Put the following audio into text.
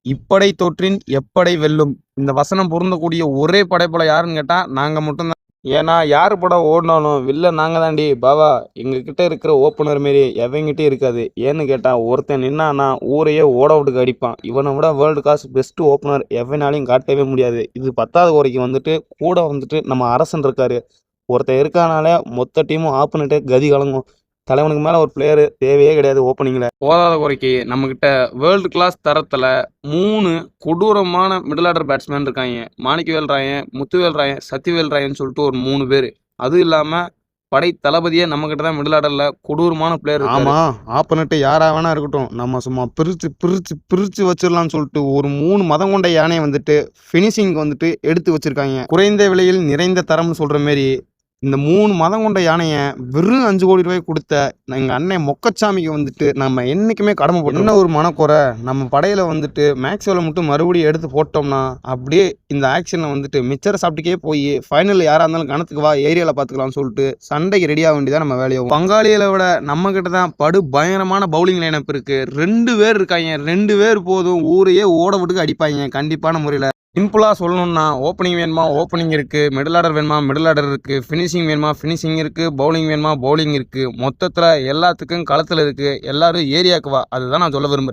இப்படை தோற்றின் எப்படை வெல்லும். இந்த வசனம் பொருந்தக்கூடிய ஒரே படைப்புல யாருன்னு கேட்டா நாங்க மட்டும்தான். ஏன்னா யாரு படம் ஓடினாலும் வில்ல நாங்க தாண்டி பாவா. எங்ககிட்ட இருக்கிற ஓப்பனர் மாரி எவங்கிட்டே இருக்காது. ஏன்னு கேட்டா ஒருத்தன் நின்னானா ஊரையே ஓட விட்டுக்கு அடிப்பான். இவனை விட வேர்ல்டு கிளாஸ் பெஸ்ட் ஓப்பனர் எவனாலையும் காட்டவே முடியாது. இது 10வது குறைக்கு வந்துட்டு கூட வந்துட்டு நம்ம அரசன் இருக்காரு. ஒருத்தன் இருக்கானாலே மொத்த டீமும் ஆஃப் பண்ணிட்டு கதி கலங்கும். தலைவனுக்கு மேல ஒரு பிளேயர் தேவையே கிடையாது ஓப்பனிங்ல. போதாத குறைக்கு நம்ம கிட்ட வேர்ல்டு கிளாஸ் தரத்துல 3 கொடூரமான மிடில் ஆர்டர் பேட்ஸ்மேன் இருக்காங்க. மாணிக்கவேல் ராயன், முத்துவேல் ராயன், சத்திவேல் ராயன் சொல்லிட்டு ஒரு 3 பேர். அதுவும் இல்லாம படை தளபதியே நம்ம கிட்ட தான் மிடில் ஆர்டர்ல கொடூரமான பிளேயர். ஆமா, ஆப்பனட்டு யாரா வேணா இருக்கட்டும், நம்ம சும்மா பிரிச்சு பிரிச்சு பிரிச்சு வச்சிடலாம்னு சொல்லிட்டு ஒரு 3 மதம் கொண்ட யானையை வந்துட்டு பினிஷிங் வந்துட்டு எடுத்து வச்சிருக்காங்க. குறைந்த விலையில் நிறைந்த தரம்னு சொல்ற மாரி இந்த 3 மதம் கொண்ட யானையை வெறும் 5 கோடி ரூபாய் கொடுத்த எங்க அண்ணன் மொக்கச்சாமிக்கு வந்துட்டு நம்ம என்னைக்குமே கடமைப்பட்டோம். என்ன ஒரு மனக்குறை, நம்ம படையில வந்துட்டு மேக்ஸ்வெல்லை மட்டும் மறுபடியும் எடுத்து போட்டோம்னா அப்படியே இந்த ஆக்ஷன்ல வந்துட்டு மிச்சரை சாப்பிட்டுக்கே போய் ஃபைனல் யாரா இருந்தாலும் கணத்துக்கு வா ஏரியால பாத்துக்கலாம்னு சொல்லிட்டு சண்டைக்கு ரெடி ஆக வேண்டியதான் நம்ம வேலையாகும். பங்காளிகளை விட நம்ம கிட்ட தான் படு பயங்கரமான பவுலிங் லைனப் இருக்கு. 2 பேர் இருக்காங்க. 2 பேர் போதும் ஊரையே ஓட விட்டுக்கு அடிப்பாங்க கண்டிப்பான முறையில். சிம்பிளாக சொல்லணும்னா ஓப்பனிங் வேணுமா ஓப்பனிங் இருக்குது, மிடில் ஆர்டர் வேணுமா மிடில் ஆர்டர் இருக்குது, ஃபினிஷிங் வேணுமா ஃபினிஷிங் இருக்குது, பவுலிங் வேணுமா பவுலிங் இருக்குது. மொத்தத்தில் எல்லாத்துக்கும் களத்தில் இருக்குது. எல்லாரும் ஏரியாவுக்கு வா, அதுதான் நான் சொல்ல விரும்புகிறேன்.